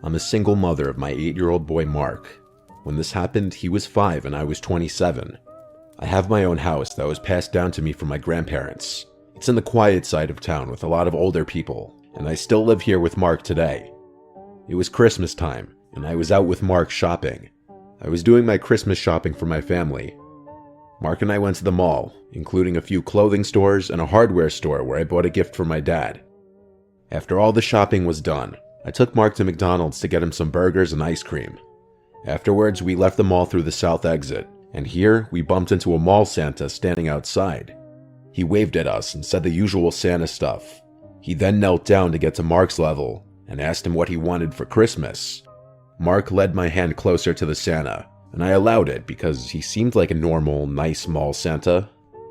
I'm a single mother of my 8-year-old boy Mark. When this happened, he was 5 and I was 27. I have my own house that was passed down to me from my grandparents. It's in the quiet side of town with a lot of older people, and I still live here with Mark today. It was Christmas time, and I was out with Mark shopping. I was doing my Christmas shopping for my family. Mark and I went to the mall, including a few clothing stores and a hardware store where I bought a gift for my dad. After all the shopping was done, I took Mark to McDonald's to get him some burgers and ice cream. Afterwards, we left the mall through the south exit, and here we bumped into a mall Santa standing outside. He waved at us and said the usual Santa stuff. He then knelt down to get to Mark's level and asked him what he wanted for Christmas. Mark led my hand closer to the Santa, and I allowed it because he seemed like a normal, nice mall Santa.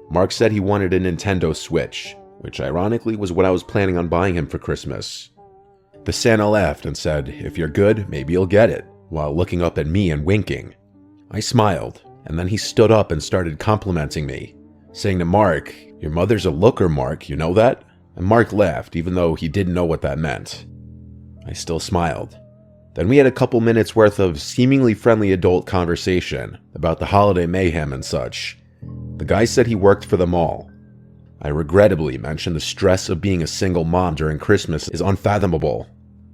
Mark said he wanted a Nintendo Switch, which ironically was what I was planning on buying him for Christmas. The Santa laughed and said, "If you're good, maybe you'll get it," while looking up at me and winking. I smiled, and then he stood up and started complimenting me, saying to Mark, "Your mother's a looker, Mark, you know that?" And Mark laughed, even though he didn't know what that meant. I still smiled. Then we had a couple minutes worth of seemingly friendly adult conversation about the holiday mayhem and such. The guy said he worked for the mall. I regrettably mentioned the stress of being a single mom during Christmas is unfathomable,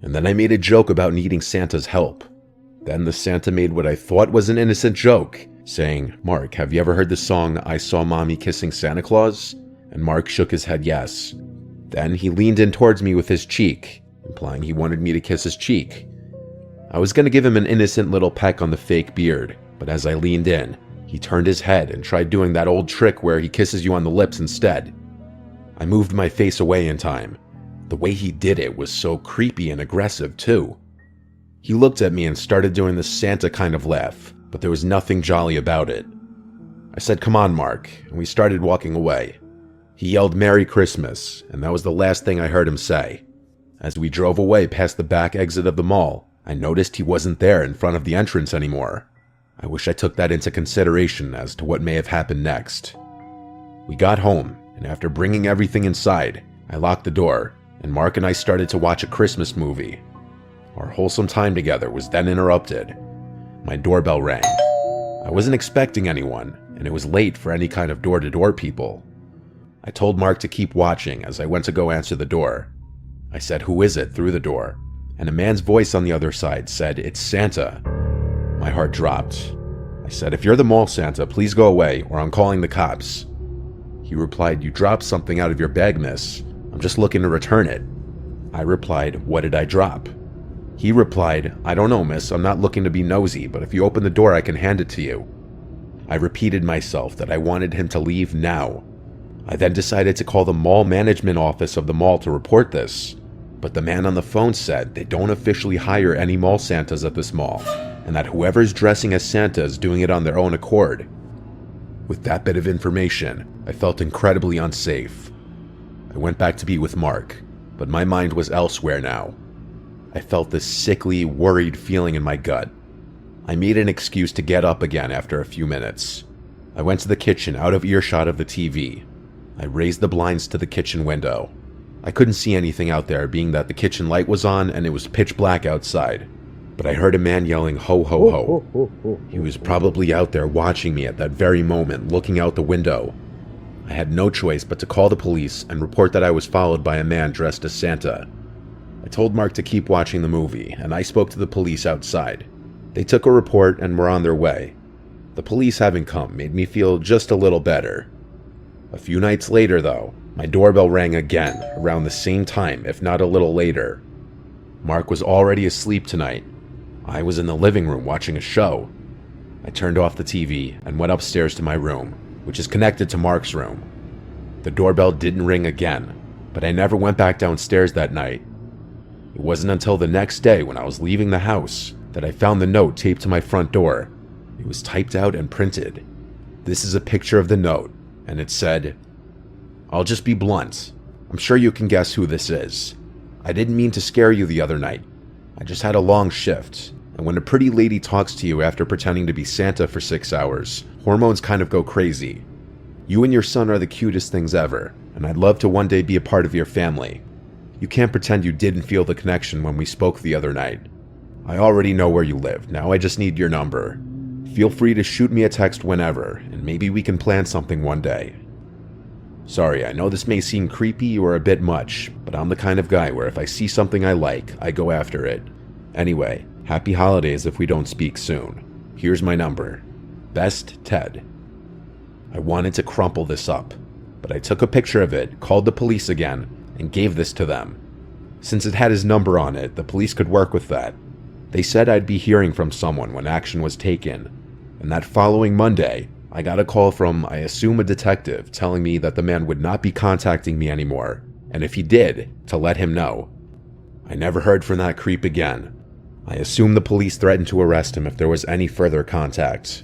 and then I made a joke about needing Santa's help. Then the Santa made what I thought was an innocent joke, saying, "Mark, have you ever heard the song I Saw Mommy Kissing Santa Claus?" And Mark shook his head yes. Then he leaned in towards me with his cheek, implying he wanted me to kiss his cheek. I was going to give him an innocent little peck on the fake beard, but as I leaned in, he turned his head and tried doing that old trick where he kisses you on the lips instead. I moved my face away in time. The way he did it was so creepy and aggressive too. He looked at me and started doing the Santa kind of laugh, but there was nothing jolly about it. I said, "Come on, Mark," and we started walking away. He yelled "Merry Christmas," and that was the last thing I heard him say. As we drove away past the back exit of the mall, I noticed he wasn't there in front of the entrance anymore. I wish I took that into consideration as to what may have happened next. We got home, and after bringing everything inside, I locked the door, and Mark and I started to watch a Christmas movie. Our wholesome time together was then interrupted. My doorbell rang. I wasn't expecting anyone, and it was late for any kind of door-to-door people. I told Mark to keep watching as I went to go answer the door. I said, "Who is it?" through the door, and a man's voice on the other side said, "It's Santa." My heart dropped. I said, "If you're the mall Santa, please go away or I'm calling the cops." He replied, "You dropped something out of your bag, miss. I'm just looking to return it." I replied, "What did I drop?" He replied, "I don't know, miss. I'm not looking to be nosy, but if you open the door, I can hand it to you." I repeated myself that I wanted him to leave now. I then decided to call the mall management office of the mall to report this, but the man on the phone said they don't officially hire any mall Santas at this mall, and that whoever's dressing as Santa is doing it on their own accord. With that bit of information, I felt incredibly unsafe. I went back to be with Mark, but my mind was elsewhere now. I felt this sickly, worried feeling in my gut. I made an excuse to get up again after a few minutes. I went to the kitchen out of earshot of the TV. I raised the blinds to the kitchen window. I couldn't see anything out there, being that the kitchen light was on and it was pitch black outside. But I heard a man yelling, "Ho, ho, ho." He was probably out there watching me at that very moment, looking out the window. I had no choice but to call the police and report that I was followed by a man dressed as Santa. I told Mark to keep watching the movie, and I spoke to the police outside. They took a report and were on their way. The police having come made me feel just a little better. A few nights later, though, my doorbell rang again, around the same time, if not a little later. Mark was already asleep tonight. I was in the living room watching a show. I turned off the TV and went upstairs to my room, which is connected to Mark's room. The doorbell didn't ring again, but I never went back downstairs that night. It wasn't until the next day when I was leaving the house that I found the note taped to my front door. It was typed out and printed. This is a picture of the note, and it said, "I'll just be blunt. I'm sure you can guess who this is. I didn't mean to scare you the other night. I just had a long shift, and when a pretty lady talks to you after pretending to be Santa for 6 hours, hormones kind of go crazy. You and your son are the cutest things ever, and I'd love to one day be a part of your family. You can't pretend you didn't feel the connection when we spoke the other night. I already know where you live, now I just need your number. Feel free to shoot me a text whenever, and maybe we can plan something one day. Sorry, I know this may seem creepy or a bit much, but I'm the kind of guy where if I see something I like, I go after it. Anyway, happy holidays if we don't speak soon. Here's my number. Best, Ted. I wanted to crumple this up, but I took a picture of it, called the police again, and gave this to them. Since it had his number on it, the police could work with that. They said I'd be hearing from someone when action was taken, and that following Monday, I got a call from, I assume, a detective telling me that the man would not be contacting me anymore, and if he did, to let him know. I never heard from that creep again. I assume the police threatened to arrest him if there was any further contact.